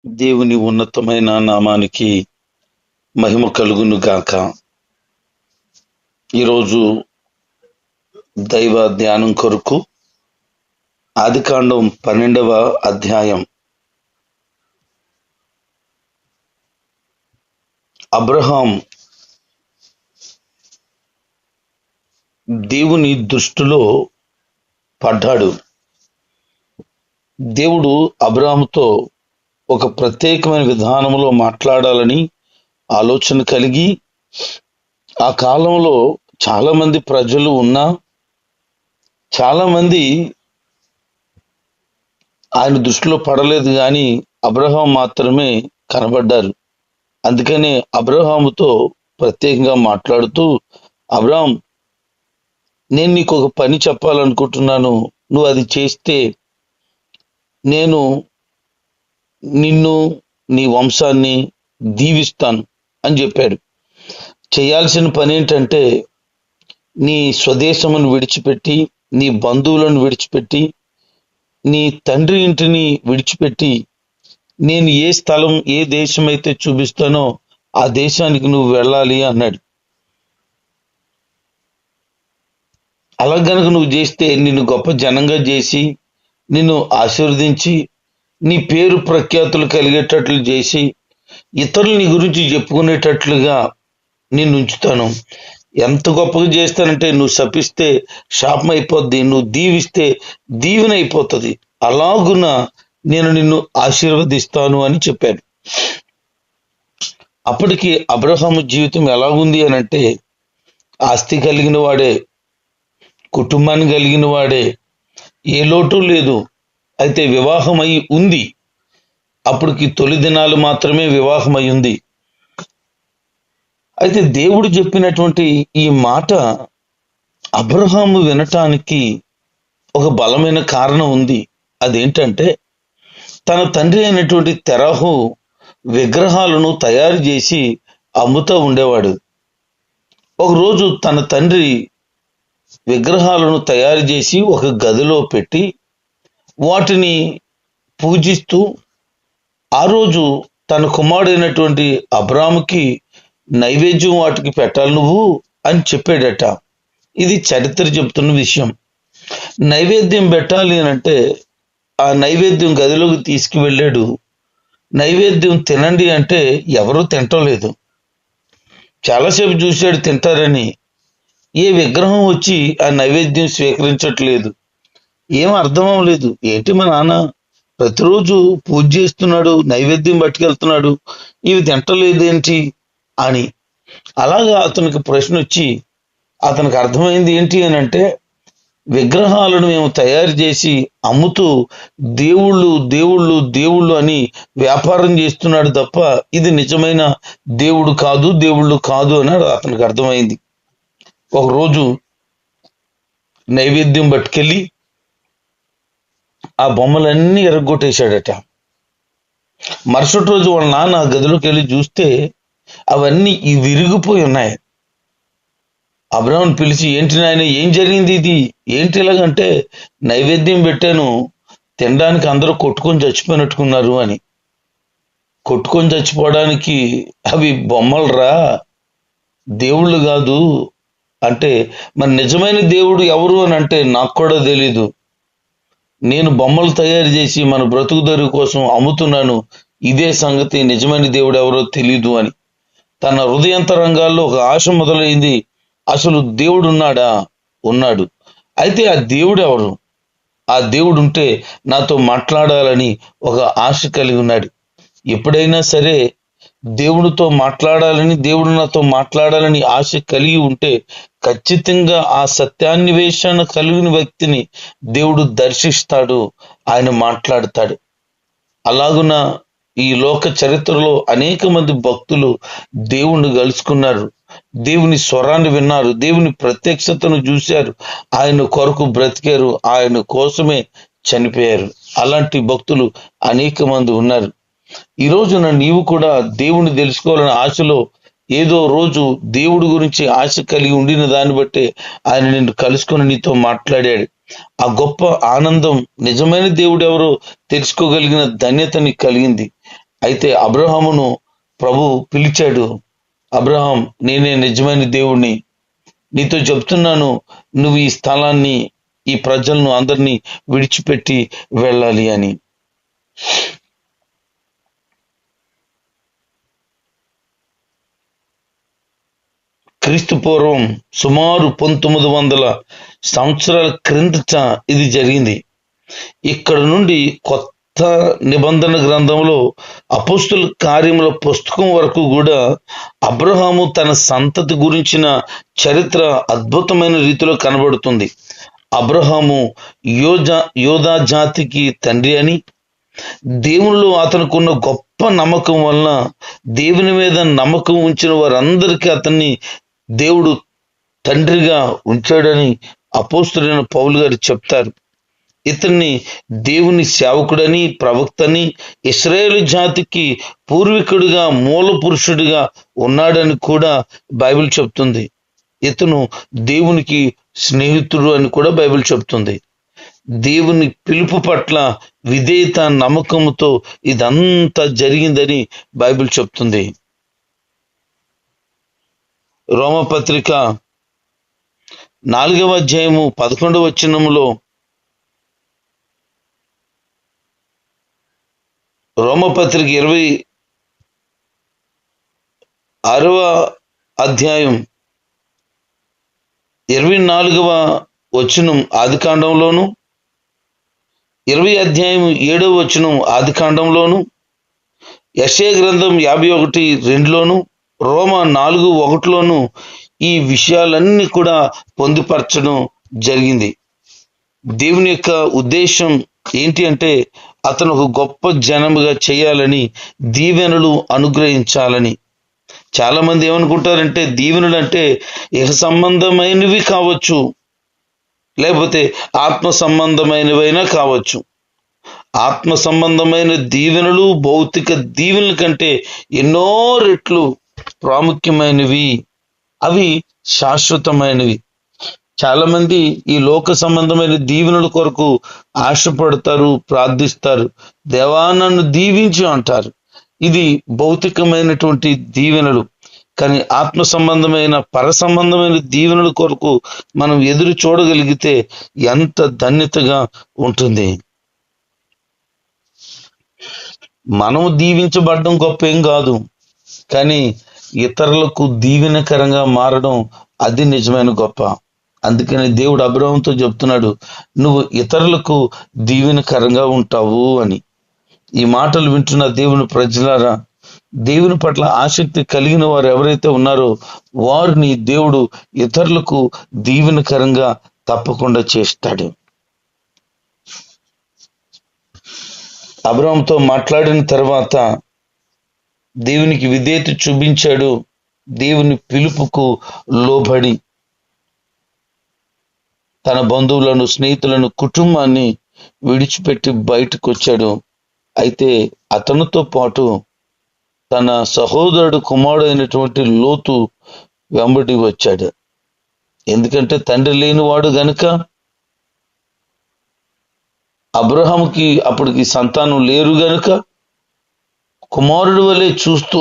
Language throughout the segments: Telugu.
దేవుని ఉన్నతమైన నామానికి మహిమ కలుగును గాక. ఈరోజు దైవ ధ్యానం కొరకు ఆదికాండం 12వ అధ్యాయం. అబ్రహాం దేవుని దృష్టిలో పడ్డాడు. దేవుడు అబ్రహాముతో ఒక ప్రత్యేకమైన విధానంలో మాట్లాడాలని ఆలోచన కలిగి, ఆ కాలంలో చాలా మంది ప్రజలు ఉన్నా చాలా మంది ఆయన దృష్టిలో పడలేదు, కానీ అబ్రహాం మాత్రమే కనబడ్డారు. అందుకనే అబ్రహాముతో ప్రత్యేకంగా మాట్లాడుతూ, అబ్రహాం, నేను నీకు ఒక పని చెప్పాలనుకుంటున్నాను, నువ్వు అది చేస్తే నేను నిన్ను నీ వంశాన్ని దీవిస్తాను అని చెప్పాడు. చేయాల్సిన పని ఏంటంటే, నీ స్వదేశమును విడిచిపెట్టి, నీ బంధువులను విడిచిపెట్టి, నీ తండ్రి ఇంటిని విడిచిపెట్టి, నేను ఏ స్థలం ఏ దేశం అయితే చూపిస్తానో ఆ దేశానికి నువ్వు వెళ్ళాలి అన్నాడు. అలా గనుక నువ్వు చేస్తే నిన్ను గొప్ప జనంగా చేసి, నిన్ను ఆశీర్వదించి, నీ పేరు ప్రఖ్యాతులు కలిగేటట్లు చేసి, ఇతరులు నీ గురించి చెప్పుకునేటట్లుగా నిన్ను ఉంచుతాను. ఎంత గొప్పగా చేస్తానంటే, నువ్వు శపిస్తే శాపం అయిపోద్ది, నువ్వు దీవిస్తే దీవెన అయిపోతుంది. అలాగున నేను నిన్ను ఆశీర్వదిస్తాను అని చెప్పాడు. అప్పటికి అబ్రహాము జీవితం ఎలాగుంది అని అంటే, ఆస్తి కలిగిన వాడే, కుటుంబాన్ని కలిగిన వాడే, ఏ లోటు లేదు. అయితే వివాహమై ఉంది. అప్పటికి తొలి దినాలు మాత్రమే వివాహమై ఉంది. అయితే దేవుడు చెప్పినటువంటి ఈ మాట అబ్రహాము వినటానికి ఒక బలమైన కారణం ఉంది. అదేంటంటే, తన తండ్రి అయినటువంటి తెరహు విగ్రహాలను తయారు చేసి అమ్ముతూ ఉండేవాడు. ఒకరోజు తన తండ్రి విగ్రహాలను తయారు చేసి ఒక గదిలో పెట్టి వాటిని పూజిస్తూ, ఆ రోజు తన కుమారుడైనటువంటి అబ్రాముకి నైవేద్యం వాటికి పెట్టాలి నువ్వు అని చెప్పాడట. ఇది చరిత్ర చెప్తున్న విషయం. నైవేద్యం పెట్టాలి అని అంటే ఆ నైవేద్యం గదిలోకి తీసుకువెళ్ళాడు. నైవేద్యం తినండి అంటే ఎవరూ తింటలేదు. చాలాసేపు చూశాడు తింటారని. ఏ విగ్రహం వచ్చి ఆ నైవేద్యం స్వీకరించట్లేదు. ఏం అర్థం అవ్వలేదు. ఏంటి మా నాన్న ప్రతిరోజు పూజ చేస్తున్నాడు, నైవేద్యం పట్టుకెళ్తున్నాడు, ఇవి తింటలేదేంటి అని. అలాగా అతనికి ప్రశ్న వచ్చి, అతనికి అర్థమైంది ఏంటి అని అంటే, విగ్రహాలను మేము తయారు చేసి అమ్ముతూ దేవుళ్ళు దేవుళ్ళు దేవుళ్ళు అని వ్యాపారం చేస్తున్నాడు తప్ప ఇది నిజమైన దేవుడు కాదు, దేవుళ్ళు కాదు అని అతనికి అర్థమైంది. ఒకరోజు నైవేద్యం పట్టుకెళ్ళి ఆ బొమ్మలన్నీ ఎరగొట్టేశాడట. మరుసటి రోజు వాళ్ళ నాన్న గదిలోకి వెళ్ళి చూస్తే అవన్నీ విరిగిపోయి ఉన్నాయి. అబ్రహాముని పిలిచి, ఏంటి నాయన, ఏం జరిగింది, ఇది ఏంటి ఇలాగంటే, నైవేద్యం పెట్టాను, తినడానికి అందరూ కొట్టుకొని చచ్చిపోయినట్టుకున్నారు అని. కొట్టుకొని చచ్చిపోవడానికి అవి బొమ్మలు రా, దేవుళ్ళు కాదు అంటే, మరి నిజమైన దేవుడు ఎవరు అని అంటే నాకు కూడా తెలీదు. నేను బొమ్మలు తయారు చేసి మన బ్రతుకుదరి కోసం అమ్ముతున్నాను, ఇదే సంగతి, నిజమైన దేవుడు ఎవరో తెలీదు అని. తన హృదయాంతరంగాల్లో ఒక ఆశ మొదలైంది. అసలు దేవుడు ఉన్నాడా? ఉన్నాడు. అయితే ఆ దేవుడు ఎవరు? ఆ దేవుడు ఉంటే నాతో మాట్లాడాలని ఒక ఆశ కలిగి ఉన్నాడు. ఎప్పుడైనా సరే దేవుడితో మాట్లాడాలని, దేవుడు నాతో మాట్లాడాలని ఆశ కలిగి ఉంటే ఖచ్చితంగా ఆ సత్యాన్వేషణ కలిగిన వ్యక్తిని దేవుడు దర్శిస్తాడు, ఆయన మాట్లాడతాడు. అలాగున ఈ లోక చరిత్రలో అనేక మంది భక్తులు దేవుణ్ణి కలుసుకున్నారు, దేవుని స్వరాన్ని విన్నారు, దేవుని ప్రత్యక్షతను చూశారు, ఆయన కొరకు బ్రతికారు, ఆయన కోసమే చనిపోయారు. అలాంటి భక్తులు అనేక మంది ఉన్నారు. ఈ రోజున నీవు కూడా దేవుణ్ణి తెలుసుకోవాలనే ఆశలో ఏదో రోజు దేవుడి గురించి ఆశ కలిగి ఉండిన దాన్ని బట్టి ఆయన నిన్ను కలుసుకొని నీతో మాట్లాడాడు. ఆ గొప్ప ఆనందం, నిజమైన దేవుడు ఎవరో తెలుసుకోగలిగిన ధన్యత నీకు కలిగింది. అయితే అబ్రహామును ప్రభు పిలిచాడు, అబ్రహాం, నేనే నిజమైన దేవుణ్ణి, నీతో చెప్తున్నాను, నువ్వు ఈ స్థలాన్ని, ఈ ప్రజలను అందరినీ విడిచిపెట్టి వెళ్ళాలి అని. క్రీస్తు పూర్వం సుమారు 1900 సంవత్సరాల క్రిందట ఇది జరిగింది. ఇక్కడ నుండి కొత్త నిబంధన గ్రంథంలో అపోస్తుల కార్యముల పుస్తకం వరకు కూడా అబ్రహాము తన సంతతి గురించిన చరిత్ర అద్భుతమైన రీతిలో కనబడుతుంది. అబ్రహాము యోధా జాతికి తండ్రి అని, దేవునిలో అతనుకున్న గొప్ప నమ్మకం వలన దేవుని మీద నమ్మకం ఉంచిన వారందరికీ అతన్ని దేవుడు తండ్రిగా ఉంచాడని అపోస్తులైన పౌలు గారు చెప్తారు. ఇతన్ని దేవుని సేవకుడని, ప్రవక్తని, ఇశ్రాయేలు జాతికి పూర్వీకుడిగా, మూల పురుషుడిగా ఉన్నాడని కూడా బైబిల్ చెప్తుంది. ఇతను దేవునికి స్నేహితుడు అని కూడా బైబిల్ చెప్తుంది. దేవుని పిలుపు పట్ల విధేయత, నమ్మకంతో ఇదంతా జరిగిందని బైబిల్ చెప్తుంది. రోమపత్రిక 4వ అధ్యాయము 11వ వచనములో, రోమపత్రిక 26వ అధ్యాయం 24వ వచనం ఆదికాండంలోను, 20 అధ్యాయం 7వ వచనం ఆదికాండంలోను, యెషయా గ్రంథం 51:2లోను, రోమ 4:1లోను ఈ విషయాలన్నీ కూడా పొందుపరచడం జరిగింది. దేవుని యొక్క ఉద్దేశం ఏంటి అంటే, అతను ఒక గొప్ప జనముగా చేయాలని, దీవెనలు అనుగ్రహించాలని. చాలా మంది ఏమనుకుంటారంటే, దీవెనలు అంటే ఇహ సంబంధమైనవి కావచ్చు, లేకపోతే ఆత్మ సంబంధమైనవైనా కావచ్చు. ఆత్మ సంబంధమైన దీవెనలు భౌతిక దీవెనల కంటే ఎన్నో రెట్లు ప్రాముఖ్యమైనవి, అవి శాశ్వతమైనవి. చాలా మంది ఈ లోక సంబంధమైన దీవెనల కొరకు ఆశపడతారు, ప్రార్థిస్తారు, దేవా నన్ను దీవించు అంటారు. ఇది భౌతికమైనటువంటి దీవెనలు. కానీ ఆత్మ సంబంధమైన, పర సంబంధమైన దీవెనల కొరకు మనం ఎదురు చూడగలిగితే ఎంత ధన్యతగా ఉంటుంది. మనము దీవించబడడం గొప్ప ఏం కాదు, కానీ ఇతరులకు దీవెనకరంగా మారడం అది నిజమైన గొప్ప. అందుకని దేవుడు అబ్రహాముతో చెప్తున్నాడు, నువ్వు ఇతరులకు దీవెనకరంగా ఉంటావు అని. ఈ మాటలు వింటున్న దేవుని ప్రజలారా, దేవుని పట్ల ఆసక్తి కలిగిన వారు ఎవరైతే ఉన్నారో వారిని దేవుడు ఇతరులకు దీవెనకరంగా తప్పకుండా చేస్తాడు. అబ్రహాముతో మాట్లాడిన తర్వాత దేవునికి విధేయత చూపించాడు. దేవుని పిలుపుకు లోబడి తన బంధువులను, స్నేహితులను, కుటుంబాన్ని విడిచిపెట్టి బయటకు వచ్చాడు. అయితే అతనితో పాటు తన సహోదరుడు కుమారుడు అయినటువంటి లోతు వెంబడి వచ్చాడు. ఎందుకంటే తండ్రి లేనివాడు గనుక అబ్రహాముకి అప్పటికి సంతానం లేరు గనుక కుమారుడు వలె చూస్తూ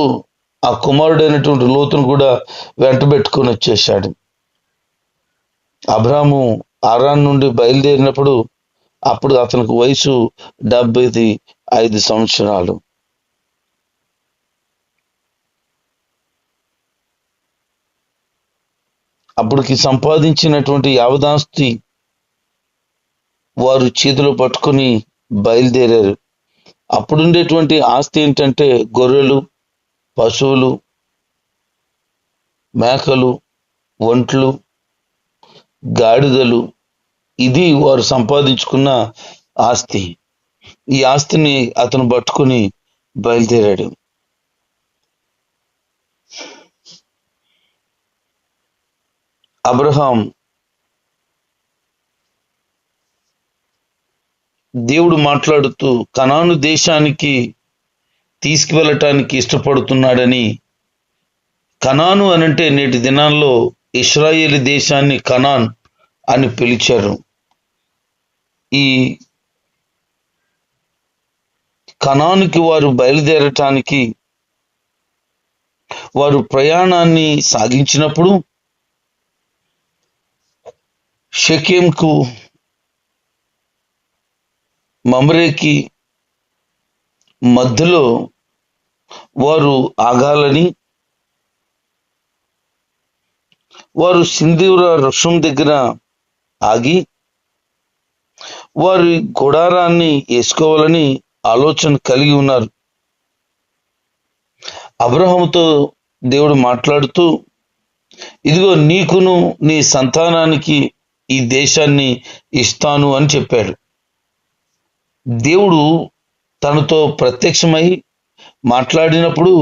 ఆ కుమారుడైనటువంటి లోతును కూడా వెంట పెట్టుకొని వచ్చేశాడు. అబ్రహాము ఆరాన్ నుండి బయలుదేరినప్పుడు అప్పుడు అతనికి వయసు 75 సంవత్సరాలు. అప్పటికి సంపాదించినటువంటి యావదాస్తి వారు చేతిలో పట్టుకొని బయలుదేరారు. అప్పుడుండేటువంటి ఆస్తి ఏంటంటే గొర్రెలు, పశువులు, మేకలు, ఒంట్లు, గాడిదలు. ఇది వారు సంపాదించుకున్న ఆస్తి. ఈ ఆస్తిని అతను పట్టుకుని బయలుదేరాడు. అబ్రహాం దేవుడు మాట్లాడుతూ కనాను దేశానికి తీసుకువెళ్ళటానికి ఇష్టపడుతున్నాడని, కనాను అనంటే నేటి దినాల్లో ఇశ్రాయేలు దేశాన్ని కనాన్ అని పిలిచారు. ఈ కనానుకి వారు బయలుదేరటానికి వారు ప్రయాణాన్ని సాగించినప్పుడు షెకెంకు మమ్రేకి మధ్యలో వారు ఆగాలని, వారు సింధూర వృక్షం దగ్గర ఆగి వారి గుడారాన్ని వేసుకోవాలని ఆలోచన కలిగి ఉన్నారు. అబ్రహాముతో దేవుడు మాట్లాడుతూ, ఇదిగో నీకును నీ సంతానానికి ఈ దేశాన్ని ఇస్తాను అని చెప్పాడు. దేవుడు తనతో ప్రత్యక్షమై మాట్లాడినప్పుడు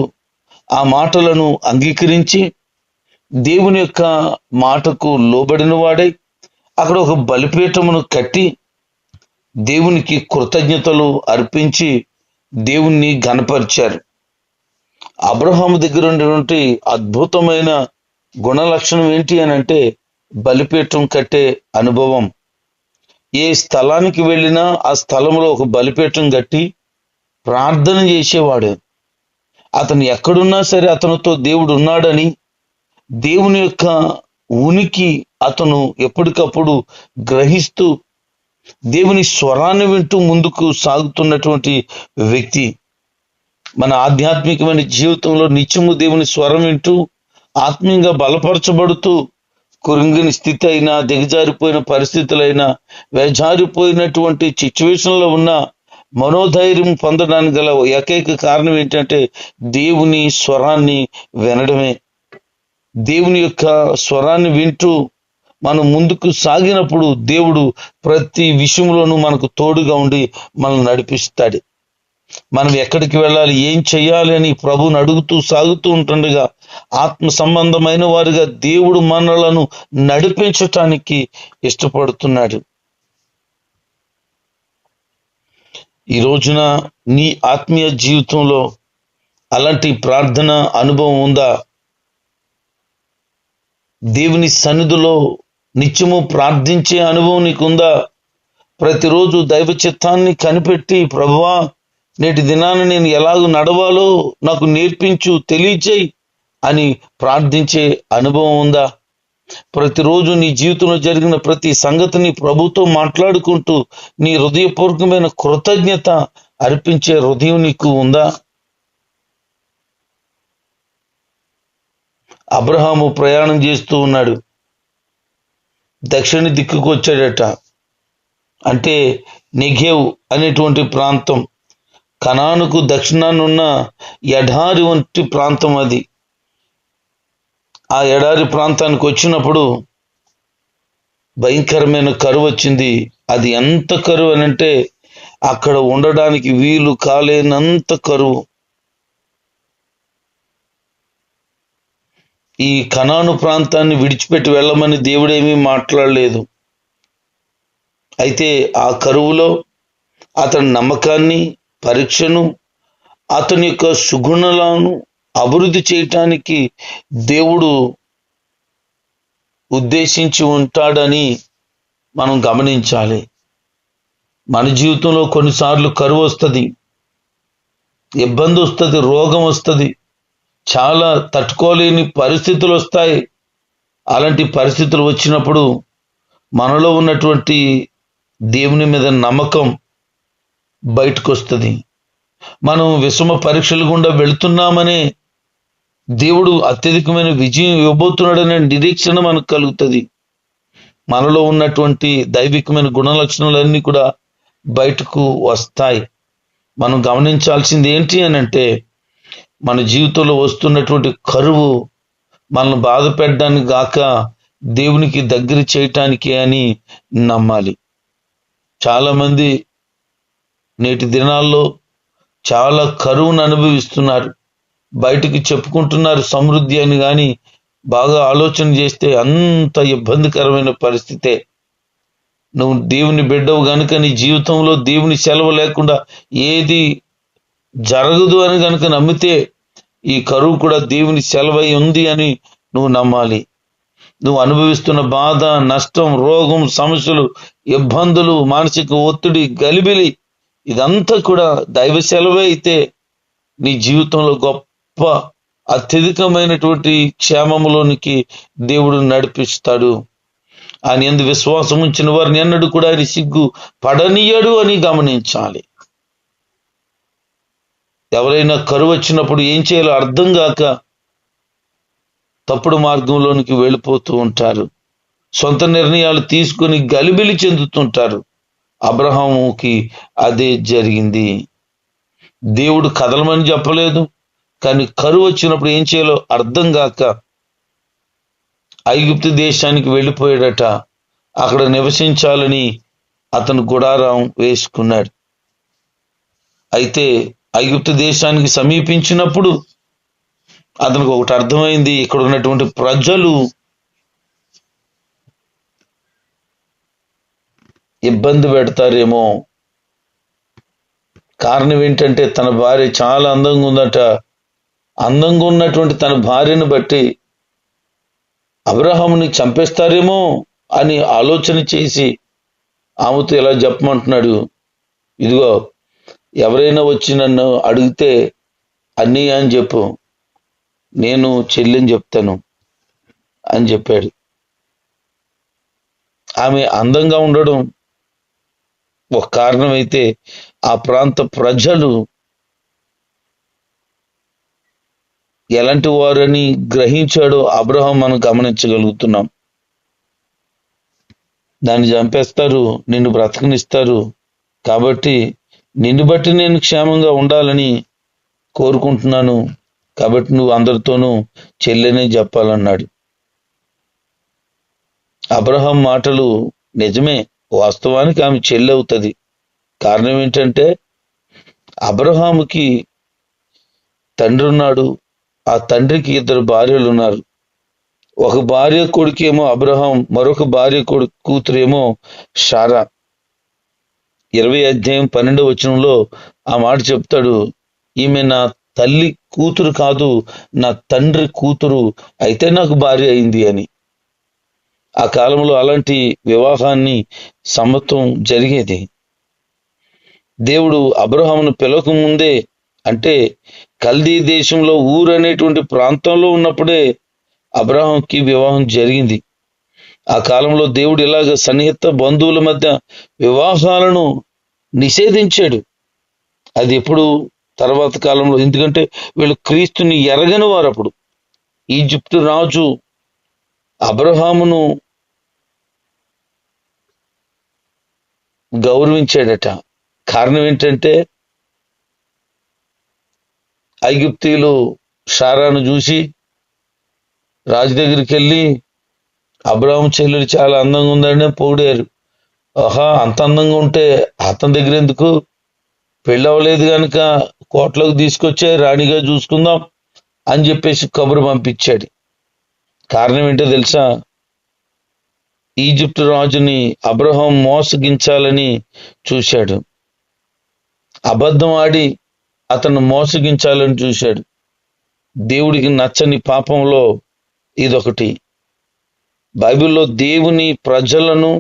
ఆ మాటలను అంగీకరించి దేవుని యొక్క మాటకు లోబడిన వాడై అక్కడ ఒక బలిపీఠమును కట్టి దేవునికి కృతజ్ఞతలు అర్పించి దేవుణ్ణి ఘనపరిచారు. అబ్రహాము దగ్గర ఉన్నటువంటి అద్భుతమైన గుణలక్షణం ఏంటి అని అంటే బలిపీఠం కట్టే అనుభవం. ఏ స్థలానికి వెళ్ళినా ఆ స్థలంలో ఒక బలిపీఠం కట్టి ప్రార్థన చేసేవాడు. అతను ఎక్కడున్నా సరే అతనితో దేవుడు ఉన్నాడని, దేవుని యొక్క ఉనికి అతను ఎప్పటికప్పుడు గ్రహిస్తూ దేవుని స్వరాన్ని వింటూ ముందుకు సాగుతున్నటువంటి వ్యక్తి. మన ఆధ్యాత్మికమైన జీవితంలో నిత్యము దేవుని స్వరం వింటూ ఆత్మీయంగా బలపరచబడుతూ కురింగిన స్థితి అయినా, దిగజారిపోయిన పరిస్థితులైనా, వేజారిపోయినటువంటి సిచ్యువేషన్లో ఉన్న మనోధైర్యం పొందడానికి గల ఏకైక కారణం ఏంటంటే దేవుని స్వరాన్ని వినడమే. దేవుని యొక్క స్వరాన్ని వింటూ మనం ముందుకు సాగినప్పుడు దేవుడు ప్రతి విషయంలోనూ మనకు తోడుగా ఉండి మనల్ని నడిపిస్తాడు. మనం ఎక్కడికి వెళ్ళాలి, ఏం చెయ్యాలి అని ప్రభువుని అడుగుతూ సాగుతూ ఉంటుండగా ఆత్మ సంబంధమైన వారిగా దేవుడు మనలను నడిపించటానికి ఇష్టపడుతున్నాడు. ఈ రోజున నీ ఆత్మీయ జీవితంలో అలాంటి ప్రార్థన అనుభవం ఉందా? దేవుని సన్నిధిలో నిత్యము ప్రార్థించే అనుభవం నీకుందా? ప్రతిరోజు దైవ చిత్తాన్ని కనిపెట్టి, ప్రభువా నేటి దినాన్ని నేను ఎలాగ నడవాలో నాకు నేర్పించు, తెలియచేయి అని ప్రార్థించే అనుభవం ఉందా? ప్రతిరోజు నీ జీవితంలో జరిగిన ప్రతి సంగతిని ప్రభుతో మాట్లాడుకుంటూ నీ హృదయపూర్వకమైన కృతజ్ఞత అర్పించే హృదయం నీకు ఉందా? అబ్రహాము ప్రయాణం చేస్తూ ఉన్నాడు. దక్షిణ దిక్కుకు వచ్చాడట. అంటే నెగెవ్ అనేటువంటి ప్రాంతం, కనానుకు దక్షిణానున్న ఎడారి వంటి ప్రాంతం అది. ఆ ఎడారి ప్రాంతానికి వచ్చినప్పుడు భయంకరమైన కరువు వచ్చింది. అది ఎంత కరువు అని అంటే అక్కడ ఉండడానికి వీలు కాలేనంత కరువు. ఈ కనాను ప్రాంతాన్ని విడిచిపెట్టి వెళ్ళమని దేవుడేమీ మాట్లాడలేదు. అయితే ఆ కరువులో అతని నమ్మకాన్ని, పరీక్షను, అతని యొక్క సుగుణాలను అభివృద్ధి చేయటానికి దేవుడు ఉద్దేశించి ఉంటాడని మనం గమనించాలి. మన జీవితంలో కొన్నిసార్లు కరువు వస్తుంది, ఇబ్బంది వస్తుంది, రోగం వస్తుంది, చాలా తట్టుకోలేని పరిస్థితులు వస్తాయి. అలాంటి పరిస్థితులు వచ్చినప్పుడు మనలో ఉన్నటువంటి దేవుని మీద నమ్మకం బయటకు వస్తుంది. మనం విషమ పరీక్షలు గుండా వెళుతున్నామనే దేవుడు అత్యధికమైన విజయం ఇవ్వబోతున్నాడనే నిరీక్షణ మనకు కలుగుతుంది. మనలో ఉన్నటువంటి దైవికమైన గుణలక్షణాలన్నీ కూడా బయటకు వస్తాయి. మనం గమనించాల్సింది ఏంటి అని అంటే మన జీవితంలో వస్తున్నటువంటి కరువు మనల్ని బాధ పెట్టడానికి గాక దేవునికి దగ్గర చేయటానికే అని నమ్మాలి. చాలామంది నేటి దినాల్లో చాలా కరువును అనుభవిస్తున్నారు. బయటికి చెప్పుకుంటున్నారు సమృద్ధి అని, కానీ బాగా ఆలోచన చేస్తే అంత ఇబ్బందికరమైన పరిస్థితే. నువ్వు దేవుని బిడ్డవు గనుక నీ జీవితంలో దేవుని సెలవు లేకుండా ఏది జరగదు అని గనుక నమ్మితే ఈ కరువు కూడా దేవుని సెలవై ఉంది అని నువ్వు నమ్మాలి. నువ్వు అనుభవిస్తున్న బాధ, నష్టం, రోగం, సమస్యలు, ఇబ్బందులు, మానసిక ఒత్తిడి, గలిబిలి ఇదంతా కూడా దైవ సెలవే అయితే నీ జీవితంలో గొప్ప అత్యధికమైనటువంటి క్షేమములోనికి దేవుడు నడిపిస్తాడు. ఆయన యందు విశ్వాసం ఉంచిన వారిని ఎన్నడూ కూడా ఆయన సిగ్గు పడనీయడు అని గమనించాలి. ఎవరైనా కరువు వచ్చినప్పుడు ఏం చేయాలో అర్థం కాక తప్పుడు మార్గంలోనికి వెళ్ళిపోతూ ఉంటారు. సొంత నిర్ణయాలు తీసుకుని గలిబిలి చెందుతుంటారు. అబ్రహాముకి అదే జరిగింది. దేవుడు కదలమని చెప్పలేదు, కానీ కరువు వచ్చినప్పుడు ఏం చేయాలో అర్థం కాక ఐగుప్తు దేశానికి వెళ్ళిపోయాడట. అక్కడ నివసించాలని అతను గుడారం వేసుకున్నాడు. అయితే ఐగుప్తు దేశానికి సమీపించినప్పుడు అతనికి ఒకటి అర్థమైంది, ఇక్కడ ఉన్నటువంటి ప్రజలు ఇబ్బంది పెడతారేమో. కారణం ఏంటంటే తన భార్య చాలా అందంగా ఉందట. అందంగా ఉన్నటువంటి తన భార్యను బట్టి అబ్రహాముని చంపేస్తారేమో అని ఆలోచన చేసి ఆమెతో ఇలా చెప్పమంటున్నాడు, ఇదిగో ఎవరైనా వచ్చి నన్ను అడిగితే అన్నయ్య అని చెప్పు, నేను చెల్లిని చెప్తాను అని చెప్పాడు. ఆమె అందంగా ఉండడం ఒక కారణం అయితే ఆ ప్రాంత ప్రజలు ఎలాంటి వారని గ్రహించాడో అబ్రహాం మనం గమనించగలుగుతున్నాం. దాన్ని చంపేస్తారు, నిన్ను బ్రతకనిస్తారు, కాబట్టి నిన్ను బట్టి నేను క్షేమంగా ఉండాలని కోరుకుంటున్నాను, కాబట్టి నువ్వు అందరితోనూ చెల్లెనే చెప్పాలన్నాడు. అబ్రహాం మాటలు నిజమే, వాస్తవానికి ఆమె చెల్లి అవుతుంది. కారణం ఏంటంటే అబ్రహాముకి తండ్రి ఉన్నాడు, ఆ తండ్రికి 2 భార్యలు ఉన్నారు. ఒక భార్య కొడుకేమో అబ్రహాం, మరొక భార్య కూతురేమో షారా. 20 అధ్యాయం 12వ వచనంలో ఆ మాట చెప్తాడు, ఈమె నా తల్లి కూతురు కాదు, నా తండ్రి కూతురు, అయితే నాకు భార్య అయింది అని. ఆ కాలంలో అలాంటి వివాహాన్ని సమ్మతం జరిగేది. దేవుడు అబ్రహామును పిలవక ముందే, అంటే కల్దీ దేశంలో ఊరు అనేటువంటి ప్రాంతంలో ఉన్నప్పుడే అబ్రహాంకి వివాహం జరిగింది. ఆ కాలంలో దేవుడు ఇలాగ సన్నిహిత బంధువుల మధ్య వివాహాలను నిషేధించాడు. అది ఎప్పుడు తర్వాత కాలంలో, ఎందుకంటే వీళ్ళు క్రీస్తుని ఎరగని వారు. అప్పుడు ఈజిప్టు రాజు అబ్రహామును గౌరవించాడట. కారణం ఏంటంటే ఐగుప్తీయులు షారాను చూసి రాజు దగ్గరికి వెళ్ళి అబ్రహాం చెల్లెలు చాలా అందంగా ఉందని పొగిడారు. ఆహా, అంత అందంగా ఉంటే అతని దగ్గర ఎందుకు, పెళ్ళి అవ్వలేదు కనుక కోటలోకి తీసుకొచ్చే రాణిగా చూసుకుందాం అని చెప్పేసి కబురు పంపించాడు. కారణం ఏంటో తెలుసా? ఈజిప్టు రాజుని అబ్రహాం మోసగించాలని చూశాడు. అబద్ధం ఆడి అతను మోసగించాలని చూశాడు. దేవుడికి నచ్చని పాపంలో ఇదొకటి. బైబిల్లో దేవుని ప్రజలను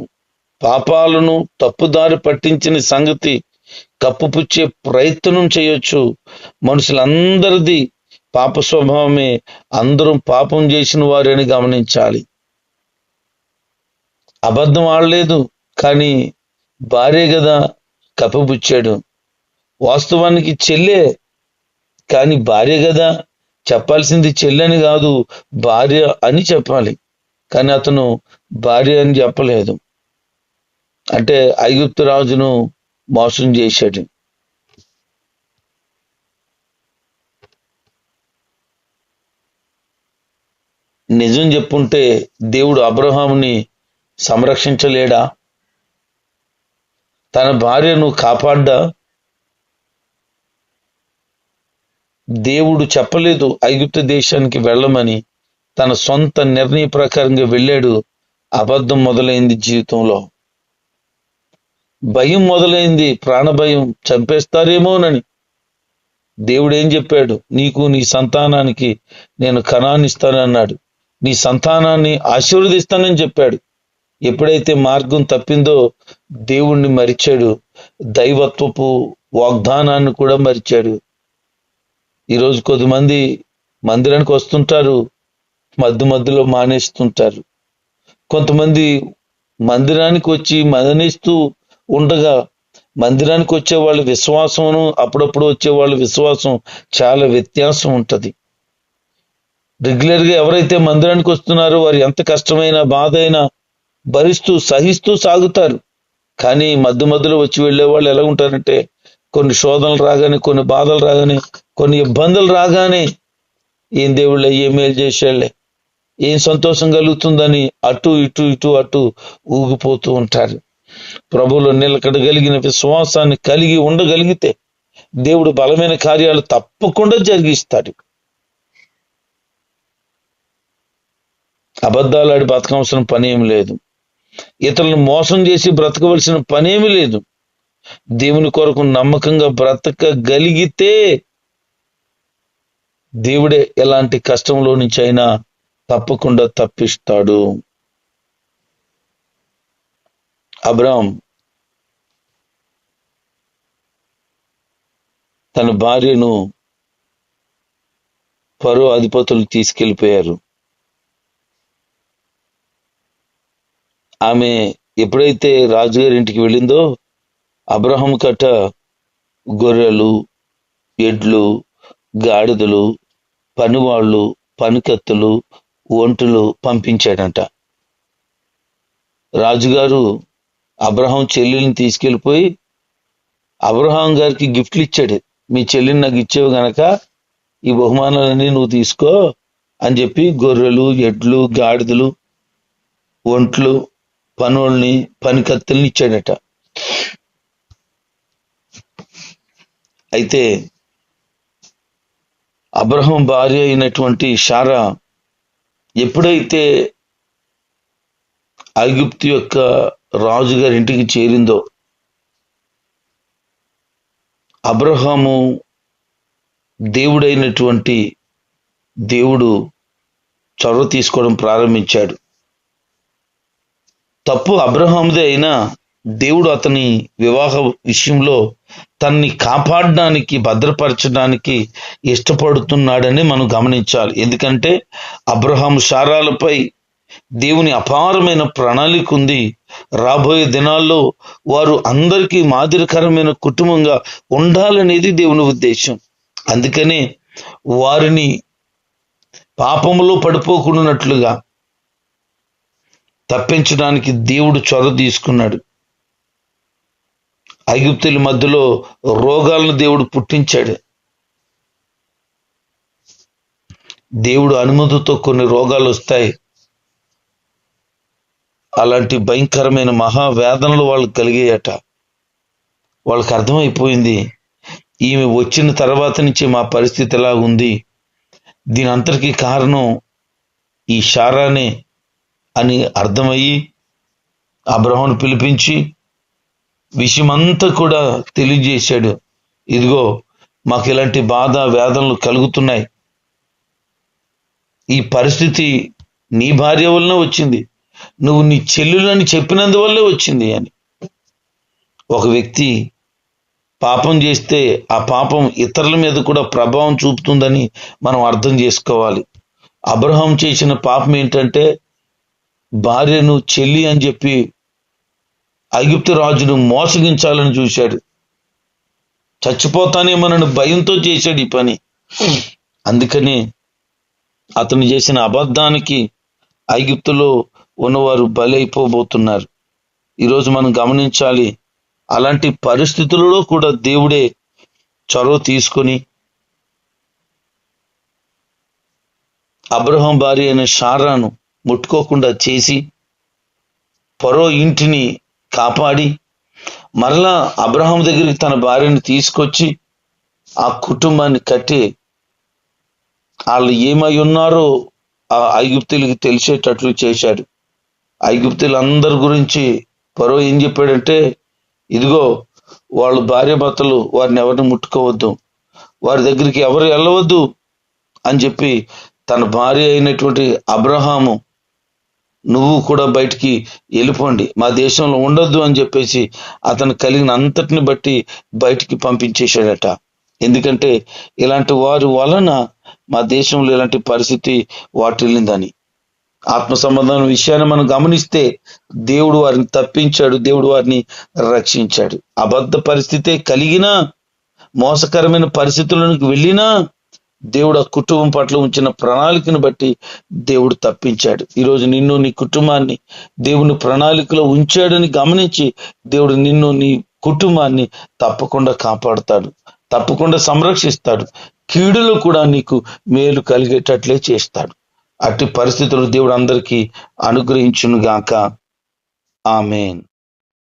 పాపాలను తప్పుదారి పట్టించిన సంగతి కప్పుపుచ్చే ప్రయత్నం చేయొచ్చు. మనుషులందరిది పాప స్వభావమే, అందరం పాపం చేసిన వారని గమనించాలి. అబద్ధం ఆడలేదు, కానీ భార్య కదా కప్పుపుచ్చాడు. వాస్తవానికి చెల్లె, కానీ భార్య కదా, చెప్పాల్సింది చెల్లెని కాదు భార్య అని చెప్పాలి, కానీ అతను భార్య అని చెప్పలేదు. అంటే ఐగుప్తు రాజును మోసం చేశాడు. నిజం చెప్పుంటే దేవుడు అబ్రహాముని సంరక్షించలేడా? తన భార్యను కాపాడ్డా? దేవుడు చెప్పలేదు ఐగుప్తు దేశానికి వెళ్ళమని, తన సొంత నిర్ణయ ప్రకారంగా వెళ్ళాడు. అబద్ధం మొదలైంది జీవితంలో, భయం మొదలైంది, ప్రాణభయం, చంపేస్తారేమోనని. దేవుడు ఏం చెప్పాడు? నీకు నీ సంతానానికి నేను కనాన్ని ఇస్తానన్నాడు, నీ సంతానాన్ని ఆశీర్వదిస్తానని చెప్పాడు. ఎప్పుడైతే మార్గం తప్పిందో దేవుణ్ణి మరిచాడు, దైవత్వపు వాగ్దానాన్ని కూడా మరిచాడు. ఈరోజు కొద్దిమంది మందిరానికి వస్తుంటారు, మధ్యలో మానేస్తుంటారు. కొంతమంది మందిరానికి వచ్చి మానేస్తూ ఉండగా, మందిరానికి వచ్చే వాళ్ళ విశ్వాసమును అప్పుడప్పుడు వచ్చే వాళ్ళ విశ్వాసం చాలా వ్యత్యాసం ఉంటుంది. రెగ్యులర్గా ఎవరైతే మందిరానికి వస్తున్నారో వారు ఎంత కష్టమైన బాధ అయినా భరిస్తూ సహిస్తూ సాగుతారు. కానీ మధ్యలో వచ్చి వెళ్ళే వాళ్ళు ఎలా ఉంటారంటే, కొన్ని శోధనలు రాగానే, కొన్ని బాధలు రాగానే, కొన్ని ఇబ్బందులు రాగానే, ఏం దేవుళ్ళే, ఏం మేలు చేసేళ్లే, ఏం సంతోషం కలుగుతుందని అటు ఇటు ఊగిపోతూ ఉంటారు. ప్రభువులో నిలకడగలిగిన విశ్వాసాన్ని కలిగి ఉండగలిగితే దేవుడు బలమైన కార్యాలు తప్పకుండా జరిగిస్తాడు. అబద్ధాలు ఆడి బతకవలసిన పనేమి లేదు. ఇతరులను మోసం చేసి బ్రతకవలసిన పనేమి లేదు. దేవుని కొరకు నమ్మకంగా బ్రతకగలిగితే దేవుడే ఎలాంటి కష్టంలో నుంచి అయినా తప్పకుండా తప్పిస్తాడు. అబ్రాహాం తన భార్యను ఫరో అధిపతులు తీసుకెళ్లిపోయారు. ఆమె ఎప్పుడైతే రాజుగారి ఇంటికి వెళ్ళిందో, అబ్రహాం కట్ట గొర్రెలు, ఎడ్లు, గాడిదలు, పనివాళ్ళు, పనికత్తులు, ఒంటులు పంపించాడంట. రాజుగారు అబ్రహాం చెల్లెల్ని తీసుకెళ్ళిపోయి అబ్రహాం గారికి గిఫ్ట్లు ఇచ్చాడు. మీ చెల్లిని నాకు ఇచ్చేవి గనక ఈ బహుమానాలన్నీ నువ్వు తీసుకో అని చెప్పి గొర్రెలు, ఎడ్లు, గాడిదలు, ఒంట్లు, పనుల్ని, పనికత్తుల్ని ఇచ్చాడట. అయితే అబ్రహాం భార్య అయినటువంటి శారా ఎప్పుడైతే ఐగుప్తు యొక్క రాజుగారి ఇంటికి చేరిందో, అబ్రహాము దేవుడు చొరవ తీసుకోవడం ప్రారంభించాడు. తప్పు అబ్రహాముదే అయినా దేవుడు అతని వివాహ విషయంలో తనని కాపాడడానికి, భద్రపరచడానికి ఇష్టపడుతున్నాడని మనం గమనించాలి. ఎందుకంటే అబ్రహాము శారాలపై దేవుని అపారమైన ప్రణాళిక ఉంది. రాబోయే దినాల్లో వారు అందరికీ మాదిరికరమైన కుటుంబంగా ఉండాలనేది దేవుని ఉద్దేశం. అందుకనే వారిని పాపములో పడిపోకుండానట్లుగా తప్పించడానికి దేవుడు చొరవ తీసుకున్నాడు. ఐగుప్తుల మధ్యలో రోగాలను దేవుడు పుట్టించాడు. దేవుడు అనుమతితో కొన్ని రోగాలు వస్తాయి. అలాంటి భయంకరమైన మహావేదనలు వాళ్ళకి కలిగాయట. వాళ్ళకి అర్థమైపోయింది, ఈమె వచ్చిన తర్వాత నుంచి మా పరిస్థితి ఎలా ఉంది, దీని అంతటికీ కారణం ఈ శారానే అని అర్థమయ్యి అబ్రహామును పిలిపించి విషయమంతా కూడా తెలియజేశాడు. ఇదిగో మాకు ఇలాంటి బాధ వేదనలు కలుగుతున్నాయి, ఈ పరిస్థితి నీ భార్య వలన వచ్చింది, నువ్వు నీ చెల్లెలని చెప్పినందువల్లే వచ్చింది అని. ఒక వ్యక్తి పాపం చేస్తే ఆ పాపం ఇతరుల మీద కూడా ప్రభావం చూపుతుందని మనం అర్థం చేసుకోవాలి. అబ్రహాం చేసిన పాపం ఏంటంటే, భార్యను చెల్లి అని చెప్పి ఐగుప్తు రాజును మోసగించాలని చూశాడు. చచ్చిపోతానేమోనని భయంతో చేశాడు ఈ పని. అందుకని అతను చేసిన అబద్ధానికి ఐగుప్తులో ఉన్నవారు బలైపోబోతున్నారు. ఈరోజు మనం గమనించాలి, అలాంటి పరిస్థితులలో కూడా దేవుడే చొరవ తీసుకొని అబ్రహాం భార్య అయిన శారాను ముట్టుకోకుండా చేసి ఫరో ఇంటిని కాపాడి మరలా అబ్రహాం దగ్గరికి తన భార్యను తీసుకొచ్చి ఆ కుటుంబాన్ని కట్టి వాళ్ళు ఏమై ఉన్నారో ఆ ఐగుప్తులకి తెలిసేటట్లు చేశాడు. ఐగుప్తులందరి గురించి ఫరో ఏం చెప్పాడంటే, ఇదిగో వాళ్ళు భార్య భర్తలు, వారిని ఎవరిని ముట్టుకోవద్దు, వారి దగ్గరికి ఎవరు వెళ్ళవద్దు అని చెప్పి తన భార్య అయినటువంటి అబ్రహాము నువ్వు కూడా బయటికి వెళ్ళిపోండి, మా దేశంలో ఉండొద్దు అని చెప్పేసి అతను కలిగిన అంతటిని బట్టి బయటికి పంపించేశాడట. ఎందుకంటే ఇలాంటి వారి వలన మా దేశంలో ఇలాంటి పరిస్థితి వాటిల్లిందని. ఆత్మ సంబంధం విషయాన్ని మనం గమనిస్తే దేవుడు వారిని తప్పించాడు, దేవుడు వారిని రక్షించాడు. అబద్ధ పరిస్థితే కలిగినా, మోసకరమైన పరిస్థితులకు వెళ్ళినా దేవుడు ఆ కుటుంబం పట్ల ఉంచిన ప్రణాళికను బట్టి దేవుడు తప్పించాడు. ఈరోజు నిన్ను, నీ కుటుంబాన్ని దేవుని ప్రణాళికలో ఉంచాడని గమనించి దేవుడు నిన్ను, నీ కుటుంబాన్ని తప్పకుండా కాపాడుతాడు, తప్పకుండా సంరక్షిస్తాడు. కీడులో కూడా నీకు మేలు కలిగేటట్లే చేస్తాడు. అట్టి పరిస్థితులు దేవుడు అందరికీ అనుగ్రహించును గాక. ఆమేన్.